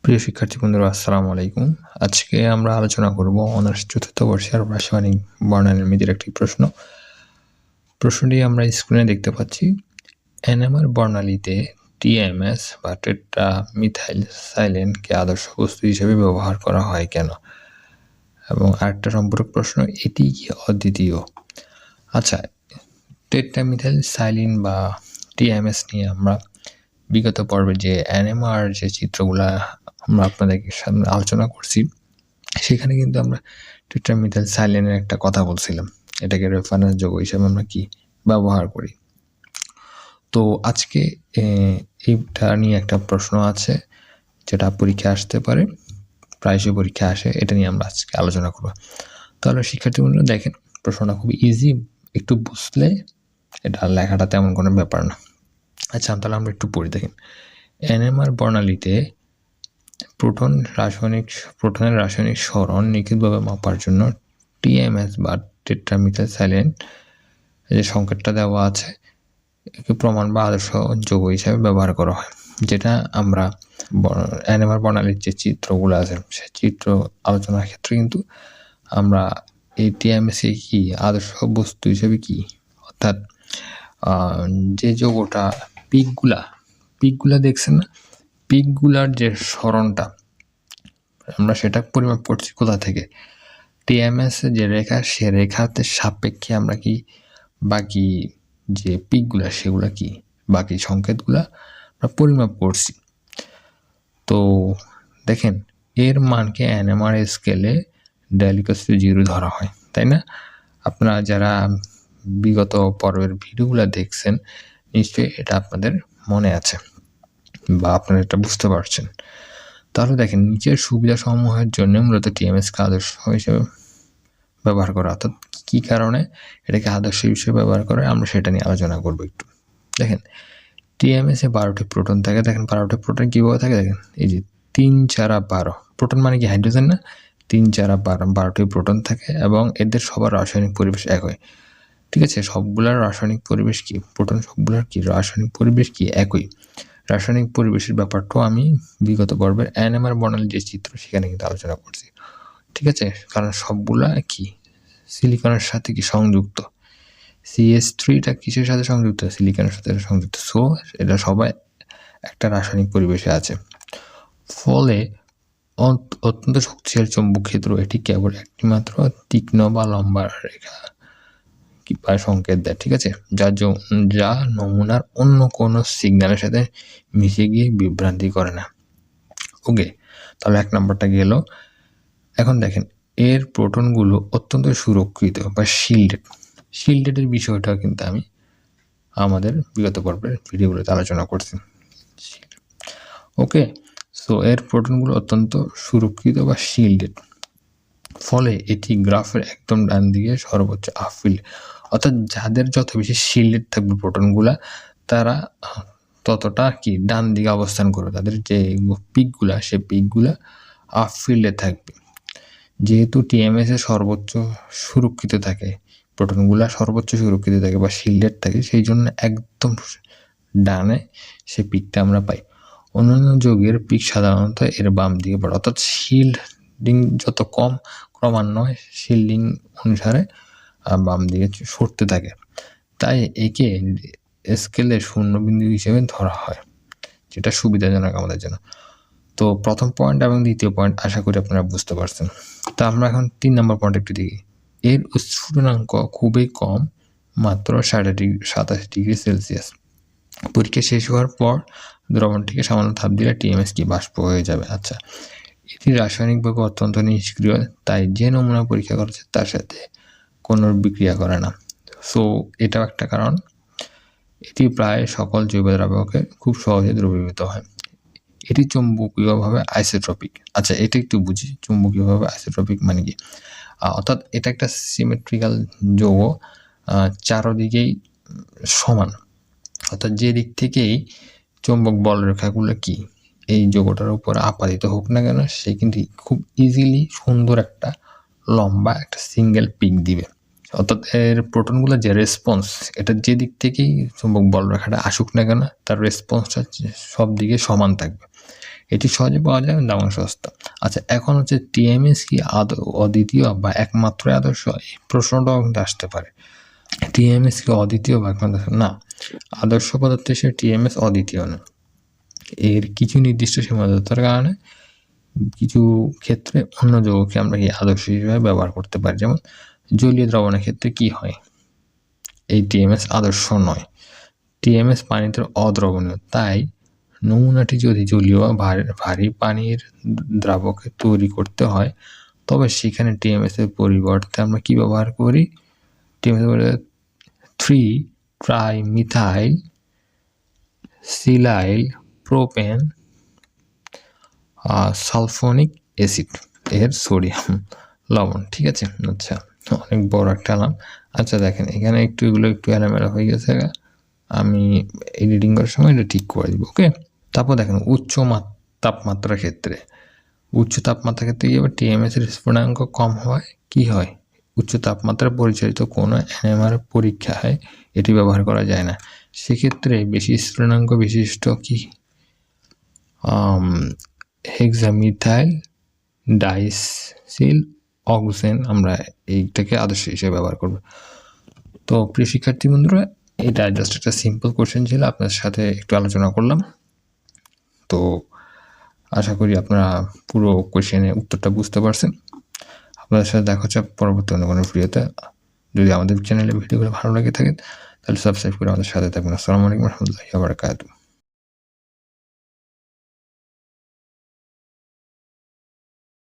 প্রিয় শিক্ষার্থী বন্ধুরা, আসসালামু আলাইকুম। আজকে আমরা আলোচনা করব অনার্স চতুর্থ বর্ষের রাসায়নিক বর্ণালীর মেয়েদের একটি প্রশ্নটি আমরা স্ক্রিনে দেখতে পাচ্ছি। NMR বর্ণালীতে TMS বা টেট্রা মিথাইল সাইলেনকে আদর্শ বস্তু হিসেবে ব্যবহার করা হয় কেন? এবং আরেকটা সম্পর্ক প্রশ্ন, এটি কি অদ্বিতীয়? আচ্ছা, টেট্রা মিথাইল সাইলিন বা TMS নিয়ে আমরা বিগত পর্বে যে NMR যে চিত্রগুলা আমরা আপনাদেরকে সামনে আলোচনা করছি, সেখানে কিন্তু আমরা টেট্রামিথাইল সাইলেনের একটা কথা বলছিলাম। এটাকে রেফারেন্স যৌগ হিসেবে আমরা কি ব্যবহার করি। তো আজকে এইটা নিয়ে একটা প্রশ্ন আছে যেটা পরীক্ষা আসতে পারে, প্রায়শই পরীক্ষা আসে। এটা নিয়ে আমরা আজকে আলোচনা করব। তাহলে শিক্ষার্থী বন্ধুরা দেখেন, প্রশ্নটা খুব ইজি, একটু বুঝলে এটা লেখাটা তেমন কোনো ব্যাপার না। আচ্ছা, তাহলে আমরা একটু পড়ি। দেখেন, NMR বর্ণালীতে প্রোটনের রাসায়নিক সরণ নিখুঁতভাবে মাপার জন্য TMS বা টেট্রামিথাইল সাইলেন যে সংকেতটা দেওয়া আছে, একে প্রমাণ বা আদর্শ যৌগ হিসাবে ব্যবহার করা হয়। যেটা আমরা NMR বর্ণালীর যে চিত্রগুলো আছে, সেই চিত্র আলোচনার ক্ষেত্রে কিন্তু আমরা এই TMS কি আদর্শ বস্তু হিসেবে কি, অর্থাৎ যে যৌগটা পিকগুলা দেখছেন না, পিকগুলার যে সরণটা আমরা সেটা পরিমাপ করছি কোথা থেকে? TMS যে রেখা, সে রেখাতে সাপেক্ষে আমরা কি বাকি যে পিকগুলা, সেগুলা কি বাকি সংকেতগুলা আমরা পরিমাপ করছি। তো দেখেন, এর মানকে NMR স্কেলে -0 ধরা হয়, তাই না? আপনারা যারা বিগত পর্বের ভিডিওগুলো দেখছেন, নিশ্চয়ই এটা আপনাদের মনে আছে বা আপনারা এটা বুঝতে পারছেন। তাহলে দেখেন, নিচের সুবিধা সমূহের জন্য মূলত TMS কে আদর্শ হিসেবে ব্যবহার করা, অর্থাৎ কি কারণে এটাকে আদর্শ হিসেবে ব্যবহার করে আমরা সেটা নিয়ে আলোচনা করব একটু। দেখেন, TMS এ 12টি প্রোটন থাকে। দেখেন 12টি প্রোটন কিভাবে থাকে, দেখেন এই যে 3 4 12 প্রোটন মানে কি হাইড্রোজেন না? 3 4 12টি প্রোটন থাকে এবং এদের সবার রাসায়নিক পরিবেশ এক হয়। ঠিক আছে, সবগুলার রাসায়নিক পরিবেশ কি, প্রোটন সবগুলার কি রাসায়নিক পরিবেশ কি একই। রাসায়নিক পরিবেশের ব্যাপারটাও আমি বিগত পর্বের NMR বর্ণালীর যে চিত্র, সেখানে কিন্তু আলোচনা করছি। ঠিক আছে, কারণ সবগুলা কি সিলিকনের সাথে কি সংযুক্ত। CH3টা কিসের সাথে সংযুক্ত? সিলিকনের সাথে সংযুক্ত। সো এটা সবাই একটা রাসায়নিক পরিবেশে আছে। ফলে অত্যন্ত শক্তিশালী চৌম্বক ক্ষেত্র, এটি কেবল একটি মাত্র তীক্ষ্ণ বা লম্বা রেখা বা সংকেত দেয়। ঠিক আছে, যা নমুনার অন্য কোনো সিগন্যালের সাথে মিশে গিয়ে বিভ্রান্তি করে না। ওকে, তাহলে 1 নম্বরটা গেল। এখন দেখেন, এর প্রোটনগুলো অত্যন্ত সুরক্ষিত বা শিল্ডেডের বিষয়টা কিন্তু আমি আমাদের বিগত পর্বের ভিডিওগুলোতে আলোচনা করছি। ওকে, সো এর প্রোটনগুলো অত্যন্ত সুরক্ষিত বা শিল্ডেড, ফলে এটি গ্রাফের একদম ডান দিকে সর্বোচ্চ আফিল, অর্থাৎ যাদের যত বেশি শিল্ডেড থাকবে প্রোটনগুলা, তারা ততটা কি ডান দিকে অবস্থান করবে। তাদের যে পিকগুলা, সে পিকগুলা আফিল্ডে থাকবে। যেহেতু TMS এ সর্বোচ্চ সুরক্ষিত থাকে, প্রোটনগুলা সর্বোচ্চ সুরক্ষিত থাকে বা শিল্ডেড থাকে, সেই জন্য একদম ডানে সে পিকটা আমরা পাই। অন্যান্য যৌগের পিক সাধারণত এর বাম দিকে পড়ে, অর্থাৎ শিল্ডিং যত কম, ক্রমান্বয়ে শিল্ডিং অনুসারে বাম দিকে সরতে থাকে। তাই একে স্কেলে শূন্যবিন্দু হিসেবে ধরা হয়, যেটা সুবিধাজনক আমাদের জন্য। তো প্রথম পয়েন্ট এবং দ্বিতীয় পয়েন্ট আশা করি আপনারা বুঝতে পারছেন। তা আমরা এখন 3 নম্বর পয়েন্ট একটু দেখি। এর স্ফুটনাঙ্ক খুবই কম, মাত্র 27 ডিগ্রি সেলসিয়াস। পরীক্ষা শেষ হওয়ার পর দ্রবণটিকে সামান্য তাপ দিলে TMS কি বাষ্প হয়ে যাবে। আচ্ছা, এটি রাসায়নিকভাবে অত্যন্ত নিষ্ক্রিয়, তাই যে নমুনা পরীক্ষা করেছে তার সাথে কোনো বিক্রিয়া করে না। সো এটাও একটা কারণ। এটি প্রায় সকল জৈব দ্রাবকে খুব সহজে দ্রবীভূত হয়। এটি চৌম্বকীয়ভাবে আইসোট্রপিক। আচ্ছা, এটা একটু বুঝি, চৌম্বকীয়ভাবে আইসোট্রপিক মানে কি? অর্থাৎ এটা একটা সিমেট্রিক্যাল যৌগ, চারদিকেই সমান, অর্থাৎ যে দিক থেকেই চৌম্বক বলরেখাগুলো কি এই যৌগটার উপর আপাদিত হোক না কেন, সে কিন্তু খুব ইজিলি সুন্দর একটা লম্বা একটা সিঙ্গেল পিক দিবে। অর্থাৎ এর প্রোটনগুলো যে রেসপন্স, এটা যে দিক থেকেই চৌম্বক বলরেখাটা আসুক না কেন, তার রেসপন্সটা সব দিকে সমান থাকবে। এটি সহজে পাওয়া যায়, দাম সস্তা। আচ্ছা, এখন হচ্ছে টিএমএস কি অদ্বিতীয় বা একমাত্র আদর্শ? এই প্রশ্নটাও কিন্তু আসতে পারে। টিএমএস কি অদ্বিতীয় বা একমাত্র? না, আদর্শ পদার্থ হিসেবে টিএমএস অদ্বিতীয় না। এর কিছু নির্দিষ্ট সীমাবদ্ধতার কারণে কিছু ক্ষেত্রে অন্য যৌগকে আমরা কি আদর্শ হিসেবে ব্যবহার করতে পারি। যেমন জলীয় দ্রবণের ক্ষেত্রে কি হয়, এই টিএমএস আদর্শ নয়। টিএমএস পানিতে অদ্রবণীয়, তাই নমুনাটি যদি জলীয় বা ভারী পানির দ্রাবকে তৈরি করতে হয়, তবে সেখানে টিএমএস এর পরিবর্তে আমরা কি ব্যবহার করি? টিএমএস এর 3-ট্রাইমিথাইল সিলাইল প্রোপেন সালফোনিক অ্যাসিড এর সোডিয়াম লবণ। ঠিক আছে, আচ্ছা অনেক বড় একটা নাম। আচ্ছা দেখেন এখানে এগুলো একটু এলোমেলো হয়ে গেছে, আমি এডিটিং করার সময় এটা ঠিক করে দিব। ওকে, তারপর দেখেন উচ্চ তাপমাত্রার ক্ষেত্রে কি হবে? টিএমএস এর স্ফুটনাঙ্ক কম হয়, কি হয়? উচ্চ তাপমাত্রায় পরিচালিত কোনো এনএমআর পরীক্ষায় এটি ব্যবহার করা যায় না। সেক্ষেত্রে বেশি স্ফুটনাঙ্ক বিশিষ্ট কি হেক্সামিথাইল ডাইসিল অক্সেন আমরা এইটাকে আদর্শ হিসেবে ব্যবহার করব। তো প্রিয় শিক্ষার্থী বন্ধুরা, এটা জাস্ট একটা সিম্পল কোশ্চেন ছিল, আপনার সাথে একটু আলোচনা করলাম। তো আশা করি আপনারা পুরো কোশ্চেনের উত্তরটা বুঝতে পারছেন। আপনাদের সাথে দেখা হচ্ছে পরবর্তী অন্য কোনো ভিডিওতে। যদি আমাদের চ্যানেলে ভিডিওগুলো ভালো লাগে থাকে তাহলে সাবস্ক্রাইব করে আমাদের সাথে থাকবেন। আসসালামু আলাইকুম ওয়া রাহমাতুল্লাহি ওয়া বারাকাতুহু।